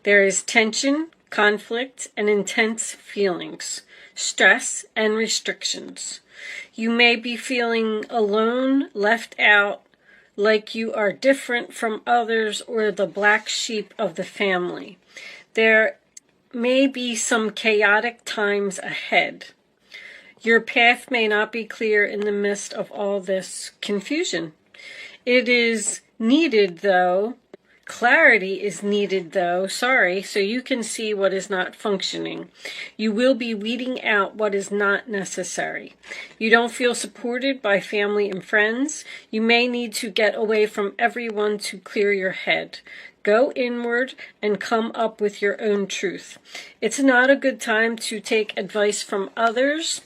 There is tension, conflict, and intense feelings, stress, and restrictions. You may be feeling alone, left out, like you are different from others or the black sheep of the family. There may be some chaotic times ahead. Your path may not be clear in the midst of all this confusion. It is needed, though. Clarity is needed, though, so you can see what is not functioning. You will be weeding out what is not necessary. You don't feel supported by family and friends. You may need to get away from everyone to clear your head. Go inward and come up with your own truth. It's not a good time to take advice from others.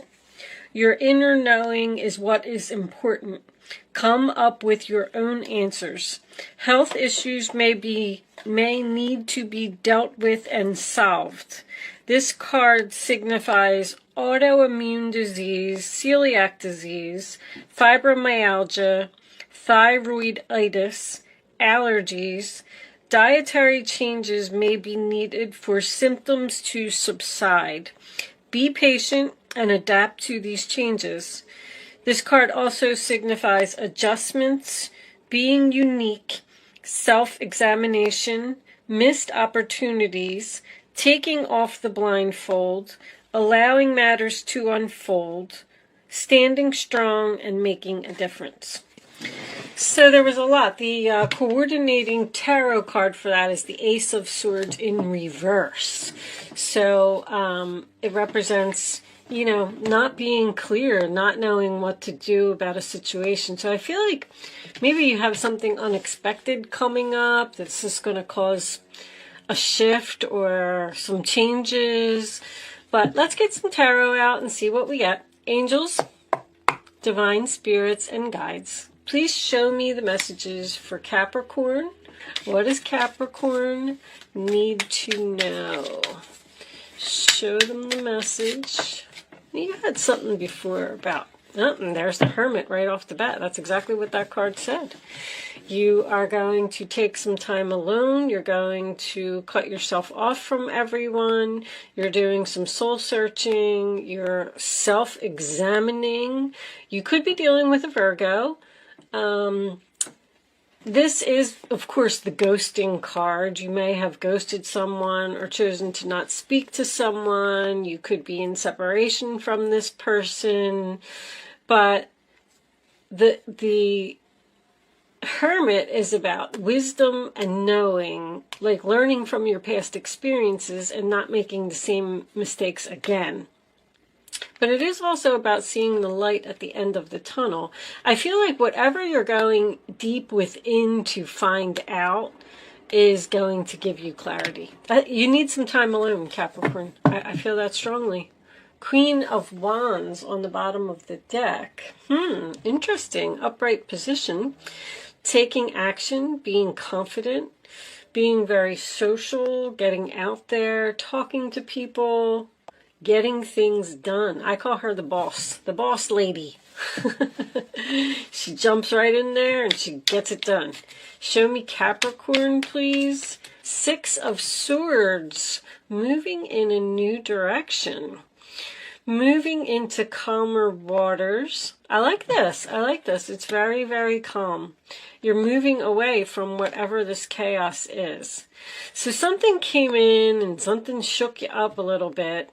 Your inner knowing is what is important. Come up with your own answers. Health issues may need to be dealt with and solved. This card signifies autoimmune disease, celiac disease, fibromyalgia, thyroiditis, allergies. Dietary changes may be needed for symptoms to subside. Be patient and adapt to these changes. This card also signifies adjustments, being unique, self-examination, missed opportunities, taking off the blindfold, allowing matters to unfold, standing strong, and making a difference. So there was a lot. The coordinating tarot card for that is the Ace of Swords in reverse. So it represents, not being clear, not knowing what to do about a situation. So I feel like maybe you have something unexpected coming up that's just going to cause a shift or some changes. But let's get some tarot out and see what we get. Angels, divine spirits, and guides, please show me the messages for Capricorn. What does Capricorn need to know? Show them the message. You had something before about, and there's the Hermit right off the bat. That's exactly what that card said. You are going to take some time alone. You're going to cut yourself off from everyone. You're doing some soul searching. You're self-examining. You could be dealing with a Virgo. This is, of course, the ghosting card. You may have ghosted someone or chosen to not speak to someone. You could be in separation from this person. But the Hermit is about wisdom and knowing, like learning from your past experiences and not making the same mistakes again. But it is also about seeing the light at the end of the tunnel. I feel like whatever you're going deep within to find out is going to give you clarity. You need some time alone, Capricorn. I feel that strongly. Queen of Wands on the bottom of the deck. Interesting. Upright position. Taking action, being confident, being very social, getting out there, talking to people, getting things done. I call her the boss lady. She jumps right in there and she gets it done. Show me Capricorn, please. Six of Swords, moving in a new direction. Moving into calmer waters. I like this. It's very, very calm. You're moving away from whatever this chaos is. So something came in and something shook you up a little bit.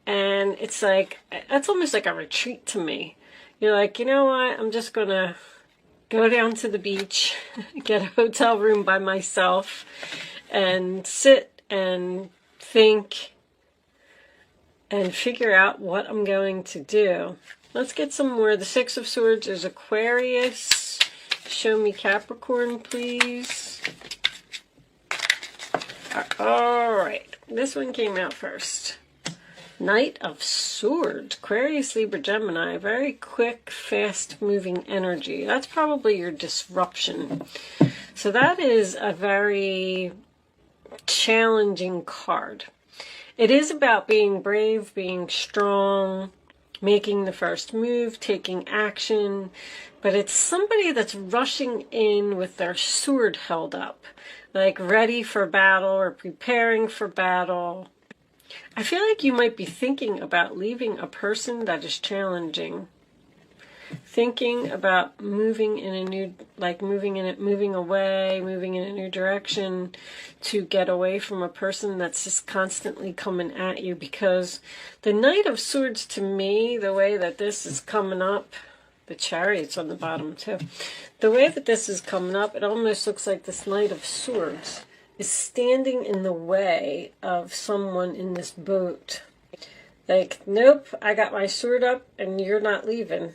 And it's like, that's almost like a retreat to me. You're like, you know what? I'm just going to go down to the beach, get a hotel room by myself, and sit and think and figure out what I'm going to do. Let's get some more. The Six of Swords is Aquarius. Show me Capricorn, please. All right. This one came out first. Knight of Swords, Aquarius, Libra, Gemini. Very quick, fast-moving energy. That's probably your disruption. So that is a very challenging card. It is about being brave, being strong, making the first move, taking action. But it's somebody that's rushing in with their sword held up. like ready for battle or preparing for battle. I feel like you might be thinking about leaving a person that is challenging. Thinking about moving in a new, like moving away, moving in a new direction to get away from a person that's just constantly coming at you. Because the Knight of Swords, to me, the way that this is coming up, the Chariot's on the bottom too. The way that this is coming up, it almost looks like this Knight of Swords is standing in the way of someone in this boat. Like, nope, I got my sword up and you're not leaving.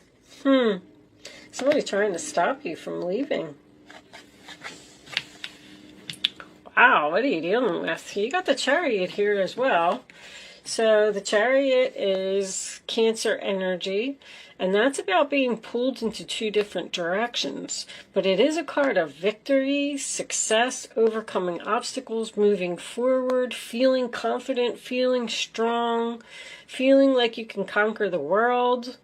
Somebody's trying to stop you from leaving. Wow, what are you dealing with? You got the Chariot here as well. So the Chariot is Cancer energy, and that's about being pulled into two different directions. But it is a card of victory, success, overcoming obstacles, moving forward, feeling confident, feeling strong, feeling like you can conquer the world.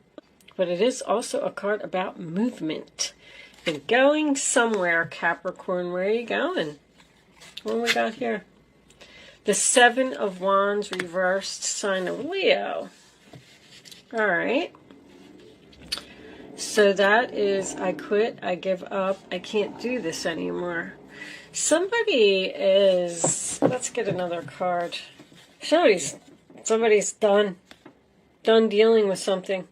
But it is also a card about movement. You're going somewhere, Capricorn. Where are you going? What do we got here? The Seven of Wands reversed, sign of Leo. All right. So that is, I quit, I give up, I can't do this anymore. Somebody is, let's get another card. Somebody's done dealing with something.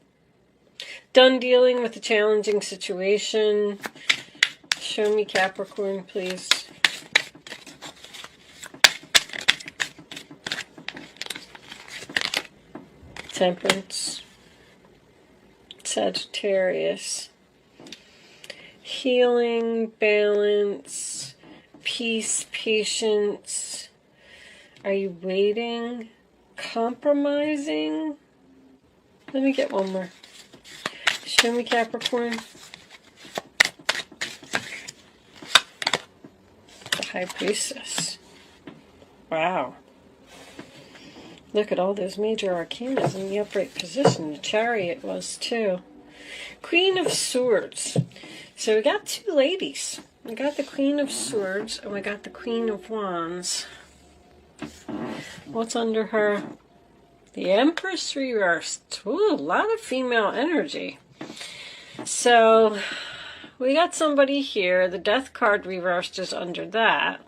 Done dealing with a challenging situation. Show me Capricorn, please. Temperance. Sagittarius. Healing, balance, peace, patience. Are you waiting? Compromising? Let me get one more. Show me Capricorn. The High Priestess. Wow. Look at all those major arcanas in the upright position. The Chariot was too. Queen of Swords. So we got two ladies. We got the Queen of Swords and we got the Queen of Wands. What's under her? The Empress reversed. Ooh, a lot of female energy. So we got somebody here. The Death card reversed is under that.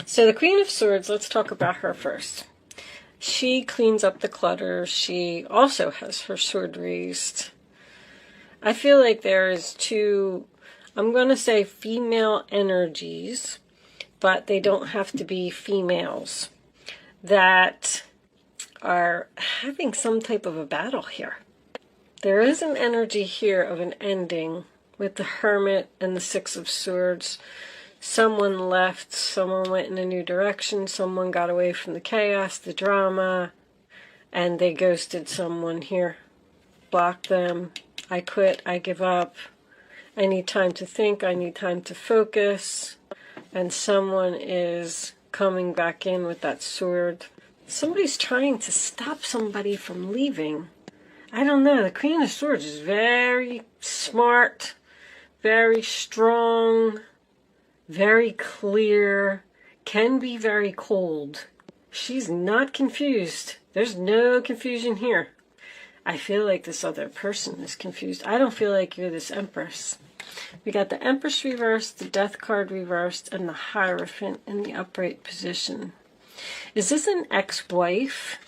So the Queen of Swords, let's talk about her first. She cleans up the clutter. She also has her sword raised. I feel like there is two, I'm going to say female energies, but they don't have to be females, that are having some type of a battle here. There is an energy here of an ending with the Hermit and the Six of Swords. Someone left, someone went in a new direction, someone got away from the chaos, the drama, and they ghosted someone here. Blocked them. I quit, I give up. I need time to think, I need time to focus. And someone is coming back in with that sword. Somebody's trying to stop somebody from leaving. I don't know. The Queen of Swords is very smart, very strong, very clear, can be very cold. She's not confused. There's no confusion here. I feel like this other person is confused. I don't feel like you're this Empress. We got the Empress reversed, the Death card reversed, and the Hierophant in the upright position. Is this an ex-wife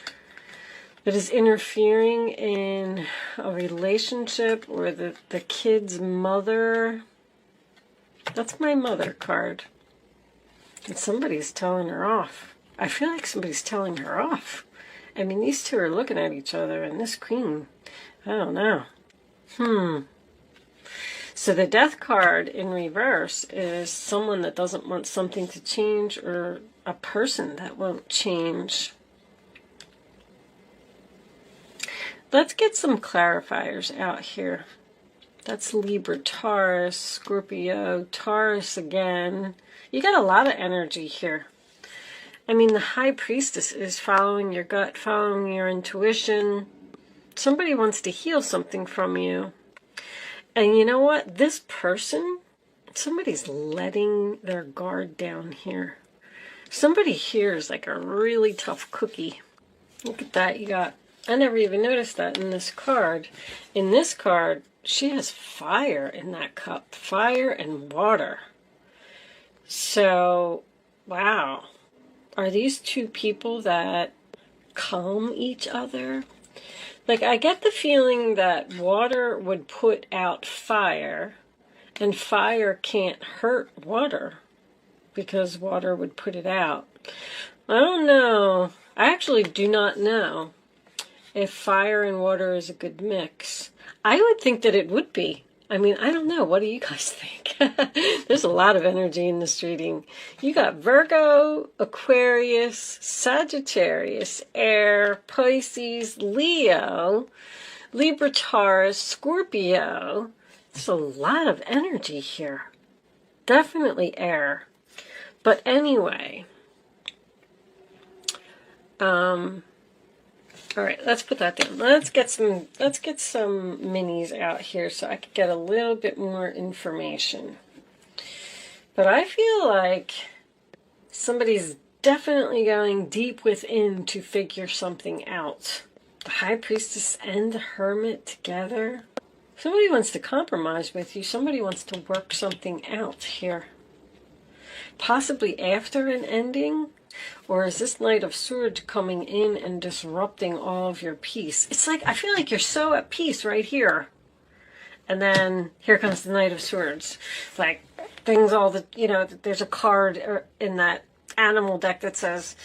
that is interfering in a relationship, or the kid's mother? That's my mother card. And somebody's telling her off. I feel like somebody's telling her off. I mean, these two are looking at each other, and this queen, I don't know. So the Death card in reverse is someone that doesn't want something to change, or a person that won't change. Let's get some clarifiers out here. That's Libra, Taurus, Scorpio, Taurus again. You got a lot of energy here. I mean, the High Priestess is following your gut, following your intuition. Somebody wants to heal something from you. And you know what? This person Somebody's letting their guard down here. Somebody here is like a really tough cookie. Look at that. You got, I never even noticed that in this card. In this card, she has fire in that cup. Fire and water. So, wow. Are these two people that calm each other? Like, I get the feeling that water would put out fire, and fire can't hurt water because water would put it out. I don't know. I actually do not know if fire and water is a good mix. I would think that it would be. I mean, I don't know. What do you guys think? There's a lot of energy in this reading. You got Virgo, Aquarius, Sagittarius, Air, Pisces, Leo, Libra, Taurus, Scorpio. There's a lot of energy here. Definitely air. But anyway, all right, let's put that down. Let's get some minis out here so I could get a little bit more information. But I feel like somebody's definitely going deep within to figure something out. The High Priestess and the Hermit together. Somebody wants to compromise with you. Somebody wants to work something out here. Possibly after an ending. Or is this Knight of Swords coming in and disrupting all of your peace? It's like, I feel like you're so at peace right here. And then here comes the Knight of Swords. Like, things all the, you know, there's a card in that animal deck that says,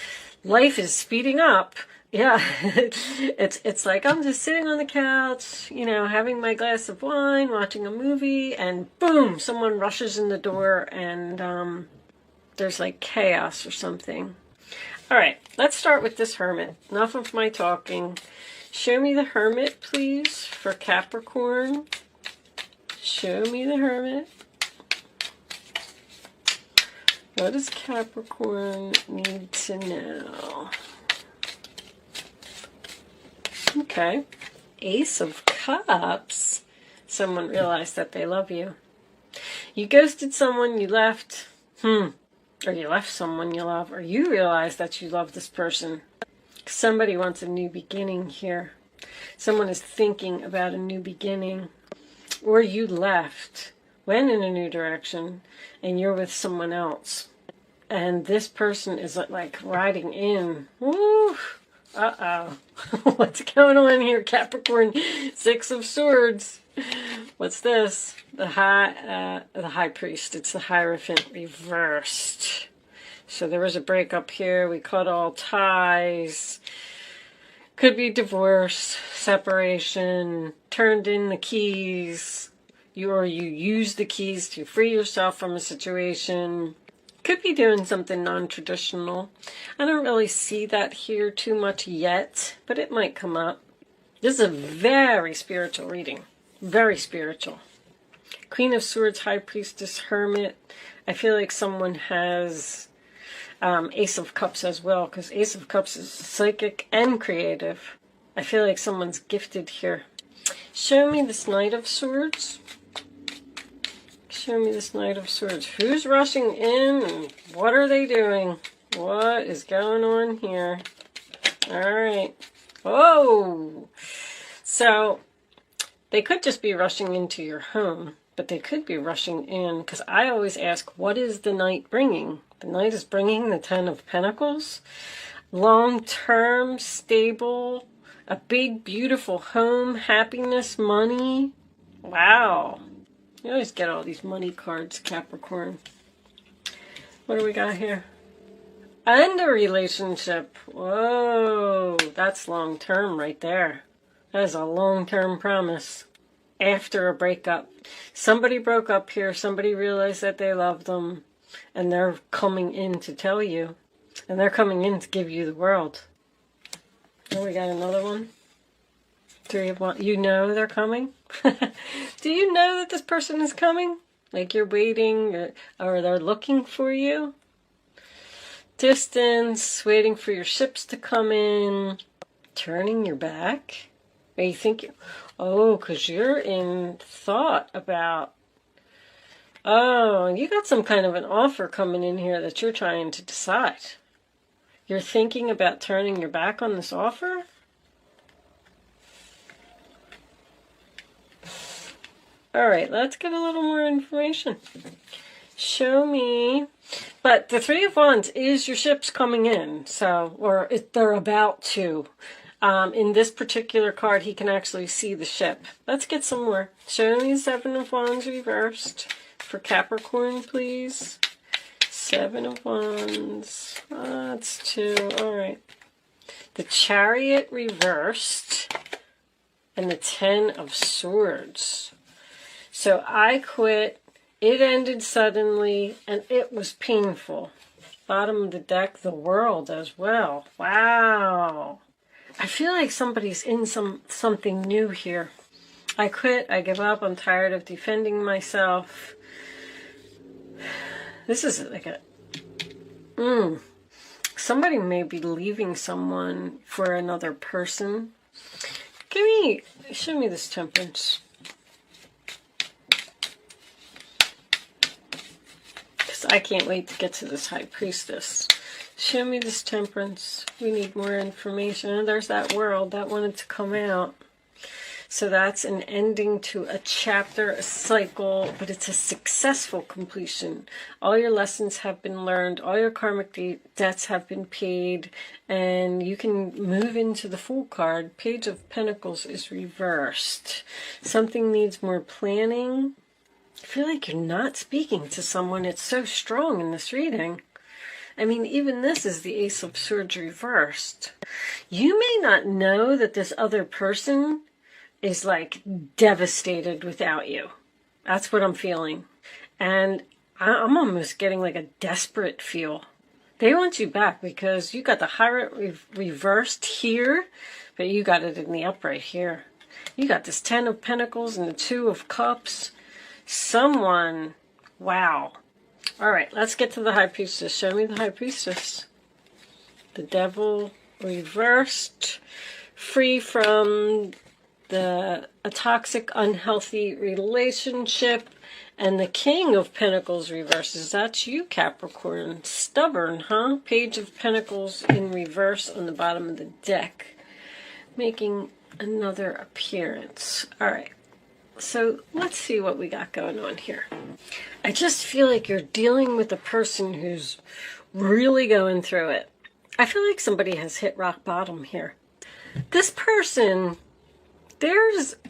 life is speeding up. Yeah, it's like I'm just sitting on the couch, you know, having my glass of wine, watching a movie, and boom, someone rushes in the door and there's like chaos or something. All right, let's start with this Hermit. Enough of my talking. Show me the Hermit, please, for Capricorn. Show me the Hermit. What does Capricorn need to know? Okay. Ace of Cups. Someone realized that they love you. You ghosted someone, you left. Or you left someone you love, or you realize that you love this person. Somebody wants a new beginning here. Someone is thinking about a new beginning. Or you left, went in a new direction, and you're with someone else. And this person is like riding in. Woo! Uh-oh. What's going on here, Capricorn? Six of Swords. What's this? The High Priest. It's the Hierophant reversed. So there was a breakup here. We cut all ties. Could be divorce, separation, turned in the keys. You used the keys to free yourself from a situation. Could be doing something non-traditional. I don't really see that here too much yet, but it might come up. This is a very spiritual reading. Very spiritual. Queen of Swords, High Priestess, Hermit. I feel like someone has Ace of Cups as well, because Ace of Cups is psychic and creative. I feel like someone's gifted here. Show me this Knight of Swords. Show me this Knight of Swords. Who's rushing in and what are they doing? What is going on here? All right. Oh! So, they could just be rushing into your home, but they could be rushing in, because I always ask, what is the Knight bringing? The Knight is bringing the Ten of Pentacles. Long-term, stable, a big, beautiful home, happiness, money. Wow. You always get all these money cards, Capricorn. What do we got here? And a relationship. Whoa, that's long-term right there. That is a long-term promise. After a breakup. Somebody broke up here. Somebody realized that they loved them. And they're coming in to tell you. And they're coming in to give you the world. Oh, we got another one. Three of Wands. You know they're coming? Do you know that this person is coming? Like you're waiting or they're looking for you? Distance, waiting for your ships to come in. Turning your back. Are you thinking, oh, because you're in thought about Oh, you got some kind of an offer coming in here that you're trying to decide. You're thinking about turning your back on this offer? All right, let's get a little more information. Show me. But the Three of Wands is your ship's coming in, so, or they're about to. In this particular card, he can actually see the ship. Let's get some more. Show me Seven of Wands reversed for Capricorn, please. Seven of Wands. That's two. All right. The Chariot reversed and the Ten of Swords. So I quit. It ended suddenly, and it was painful. Bottom of the deck, the World as well. Wow. I feel like somebody's in something new here. I quit. I give up. I'm tired of defending myself. This is like a... Somebody may be leaving someone for another person. Show me this Temperance. I can't wait to get to this High Priestess. Show me this Temperance. We need more information. And there's that World that wanted to come out. So that's an ending to a chapter, a cycle, but it's a successful completion. All your lessons have been learned. All your karmic debts have been paid. And you can move into the Fool card. Page of Pentacles is reversed. Something needs more planning. I feel like you're not speaking to someone. It's so strong in this reading. I mean, even this is the Ace of Swords reversed. You may not know that this other person is like devastated without you. That's what I'm feeling. And I'm almost getting like a desperate feel. They want you back because you got the Hierophant reversed here, but you got it in the upright here. You got this Ten of Pentacles and the Two of Cups. Someone, wow. All right, let's get to the High Priestess. Show me the High Priestess. The Devil reversed, free from a toxic, unhealthy relationship, and the King of Pentacles reverses. That's you, Capricorn. Stubborn, huh? Page of Pentacles in reverse on the bottom of the deck, making another appearance. All right. So let's see what we got going on here. I just feel like you're dealing with a person who's really going through it. I feel like somebody has hit rock bottom here. This person, I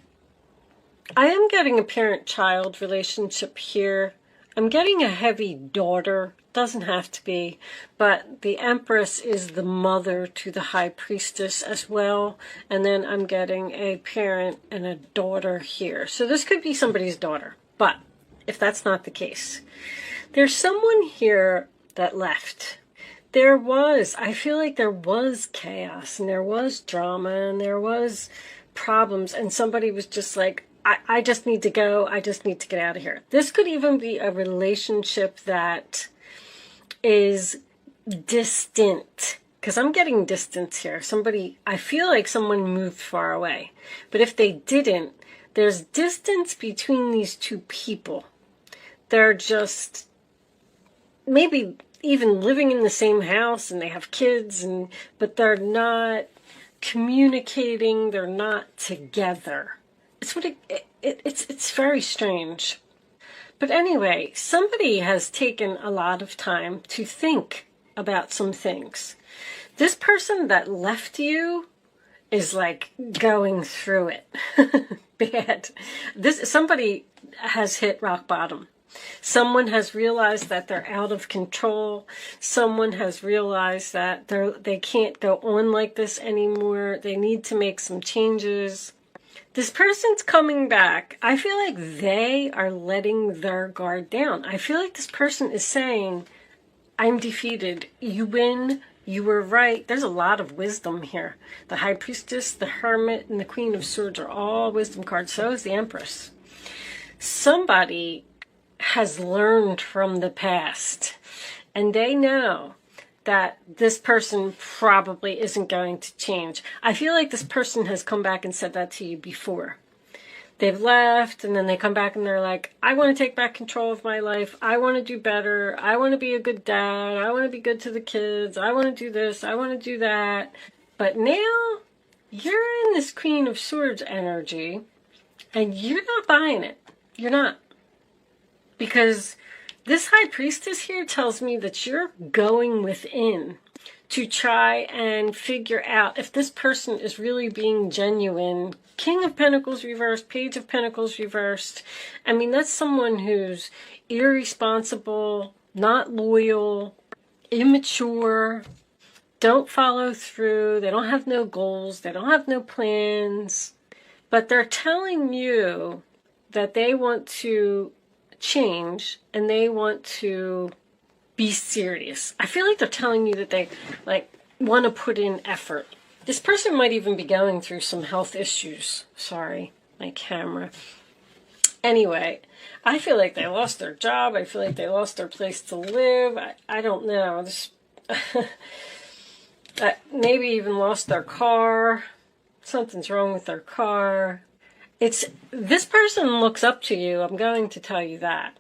am getting a parent-child relationship here. I'm getting a heavy daughter. Doesn't have to be, but the Empress is the mother to the High Priestess as well, and then I'm getting a parent and a daughter here. So this could be somebody's daughter, but if that's not the case, there's someone here that left. I feel like there was chaos, and there was drama, and there was problems, and somebody was just like, I just need to go, I just need to get out of here. This could even be a relationship that is distant, because I'm getting distance here. I feel like someone moved far away, but if they didn't, there's distance between these two people. They're just maybe even living in the same house and they have kids, but they're not communicating, they're not together. It's very strange. But anyway, somebody has taken a lot of time to think about some things. This person that left you is like going through it bad. Somebody has hit rock bottom. Someone has realized that they're out of control. Someone has realized that they can't go on like this anymore. They need to make some changes. This person's coming back. I feel like they are letting their guard down. I feel like this person is saying, I'm defeated. You win. You were right. There's a lot of wisdom here. The High Priestess, the Hermit, and the Queen of Swords are all wisdom cards. So is the Empress. Somebody has learned from the past, and they know that this person probably isn't going to change. I feel like this person has come back and said that to you before. they've left, and then they come back and they're like, I want to take back control of my life. I want to do better. I want to be a good dad. I want to be good to the kids. I want to do this. I want to do that. But now you're in this Queen of Swords energy, and you're not buying it. You're not. Because this High Priestess here tells me that you're going within to try and figure out if this person is really being genuine. King of Pentacles reversed, Page of Pentacles reversed. I mean, that's someone who's irresponsible, not loyal, immature, don't follow through, they don't have no goals, they don't have no plans. But they're telling you that they want to change and they want to be serious. I feel like they're telling you that they want to put in effort. This person might even be going through some health issues. Sorry, my camera. Anyway, I feel like they lost their job. I feel like they lost their place to live. I don't know. This maybe even lost their car. Something's wrong with their car. This person looks up to you, I'm going to tell you that.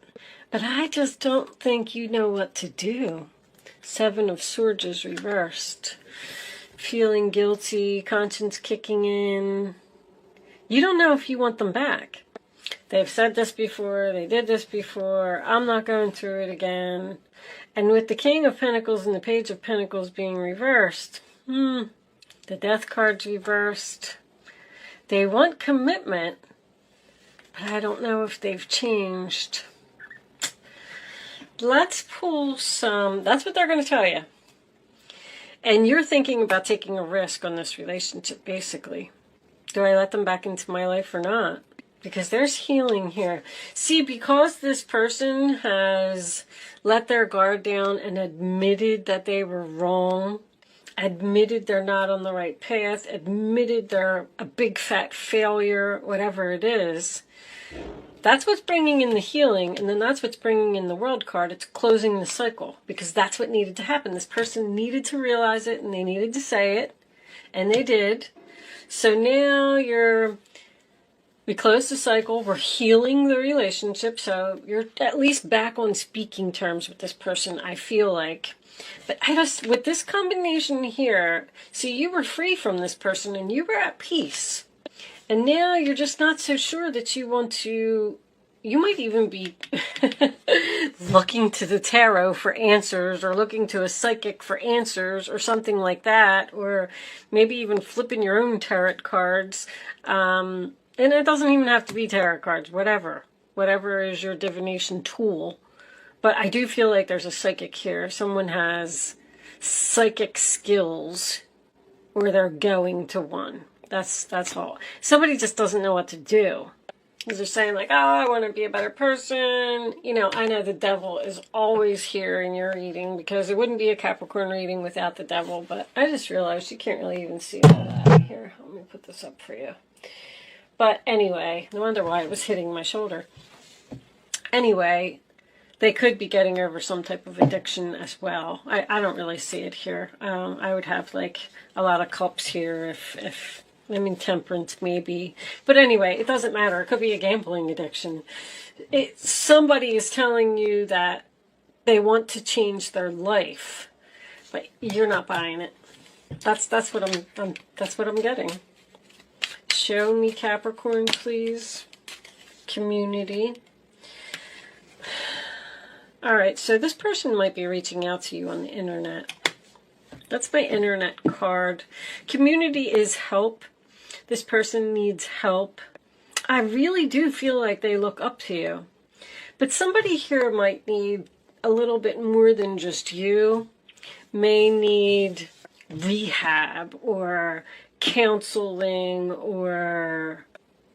But I just don't think you know what to do. Seven of Swords is reversed. Feeling guilty, conscience kicking in. You don't know if you want them back. They've said this before, they did this before, I'm not going through it again. And with the King of Pentacles and the Page of Pentacles being reversed, the Death card's reversed. They want commitment, but I don't know if they've changed. Let's pull some, that's what they're going to tell you. And you're thinking about taking a risk on this relationship, basically. Do I let them back into my life or not? Because there's healing here. See, because this person has let their guard down and admitted that they were wrong, admitted they're not on the right path, admitted they're a big fat failure, whatever it is, that's what's bringing in the healing, and then that's what's bringing in the World card. It's closing the cycle, because that's what needed to happen. This person needed to realize it, and they needed to say it, and they did. So now we closed the cycle, we're healing the relationship, so you're at least back on speaking terms with this person, I feel like. But with this combination here, see, you were free from this person and you were at peace. And now you're just not so sure that you want to, you might even be looking to the tarot for answers, or looking to a psychic for answers, or something like that, or maybe even flipping your own tarot cards. And it doesn't even have to be tarot cards, whatever is your divination tool. But I do feel like there's a psychic here. Someone has psychic skills, or they're going to one. That's all. Somebody just doesn't know what to do. They're saying like, oh, I want to be a better person. You know, I know the devil is always here in your reading, because it wouldn't be a Capricorn reading without the devil. But I just realized you can't really even see all that here. Let me put this up for you. But anyway, no wonder why it was hitting my shoulder. Anyway, they could be getting over some type of addiction as well. I don't really see it here. I would have like a lot of cups here if I mean, temperance maybe. But anyway, it doesn't matter. It could be a gambling addiction. Somebody is telling you that they want to change their life, but you're not buying it. That's what I'm getting. Show me Capricorn, please. Community. All right, so this person might be reaching out to you on the internet. That's my internet card. Community is help. This person needs help. I really do feel like they look up to you. But somebody here might need a little bit more than just you. May need rehab or counseling or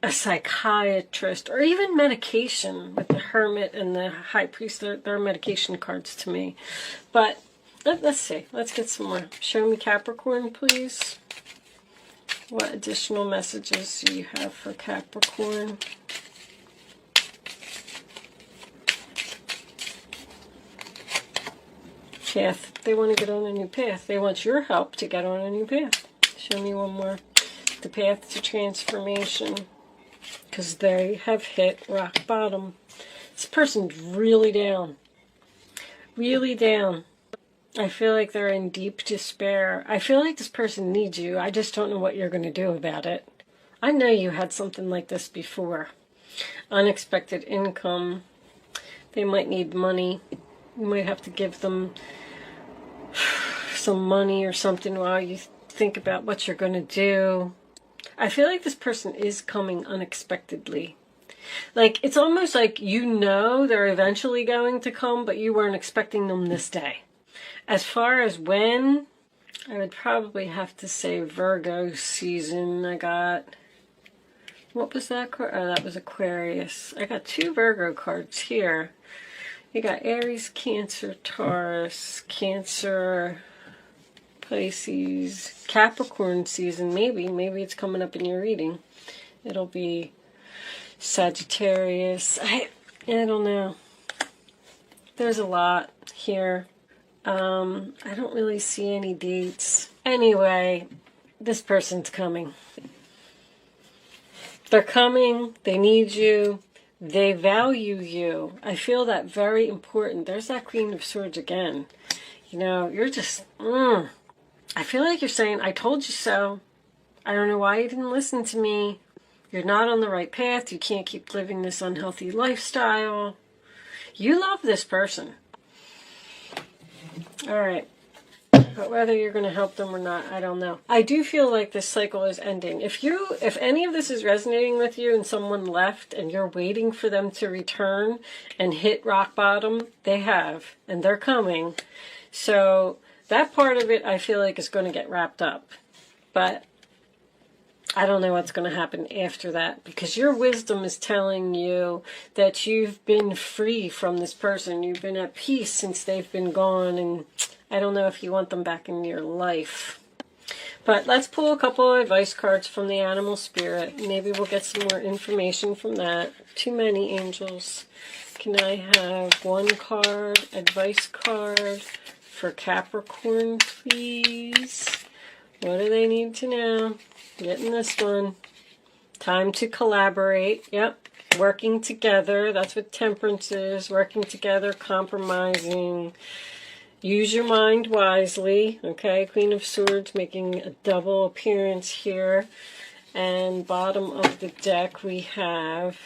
a psychiatrist, or even medication. With the Hermit and the High Priest, they're medication cards to me. But let's see. Let's get some more. Show me Capricorn, please. What additional messages do you have for Capricorn? Path. They want to get on a new path. They want your help to get on a new path. Show me one more. The path to transformation. because they have hit rock bottom. This person's really down. Really down. I feel like they're in deep despair. I feel like this person needs you. I just don't know what you're going to do about it. I know you had something like this before. Unexpected income. They might need money. You might have to give them some money or something while you think about what you're going to do. I feel like this person is coming unexpectedly. Like, it's almost like you know they're eventually going to come, but you weren't expecting them this day. As far as when, I would probably have to say Virgo season. I got, what was that? Oh, that was Aquarius. I got 2 Virgo cards here. You got Aries, Cancer, Taurus, Cancer, Pisces, Capricorn season. Maybe it's coming up in your reading. It'll be Sagittarius. I don't know. There's a lot here. I don't really see any dates. Anyway, this person's coming. They're coming. They need you. They value you. I feel that very important. There's that Queen of Swords again. You know, you're just, I feel like you're saying, I told you so. I don't know why you didn't listen to me. You're not on the right path. You can't keep living this unhealthy lifestyle. You love this person. All right. But whether you're going to help them or not, I don't know. I do feel like this cycle is ending. If any of this is resonating with you and someone left and you're waiting for them to return and hit rock bottom, they have, and they're coming. So that part of it I feel like is going to get wrapped up. But I don't know what's going to happen after that, because your wisdom is telling you that you've been free from this person. You've been at peace since they've been gone, and I don't know if you want them back in your life. But let's pull a couple of advice cards from the animal spirit. Maybe we'll get some more information from that. Too many angels. Can I have one card, advice card for Capricorn, please? What do they need to know? Getting this one. Time to collaborate. Yep. Working together. That's what temperance is. Working together, compromising. Use your mind wisely. Okay. Queen of Swords making a double appearance here. And bottom of the deck we have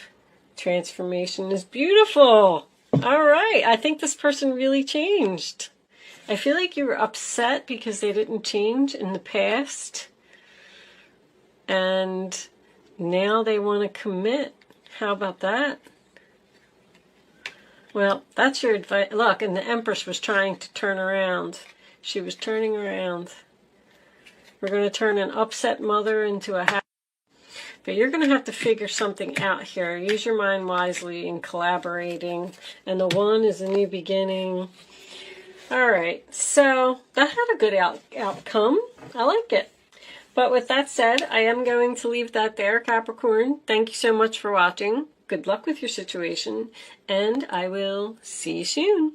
transformation is beautiful. All right. I think this person really changed. I feel like you were upset because they didn't change in the past. And now they want to commit. How about that? Well, that's your advice. Look, and the Empress was trying to turn around. She was turning around. We're going to turn an upset mother into a happy. But you're going to have to figure something out here. Use your mind wisely in collaborating. And the 1 is a new beginning. All right. So that had a good outcome. I like it. But with that said, I am going to leave that there, Capricorn. Thank you so much for watching. Good luck with your situation, and I will see you soon.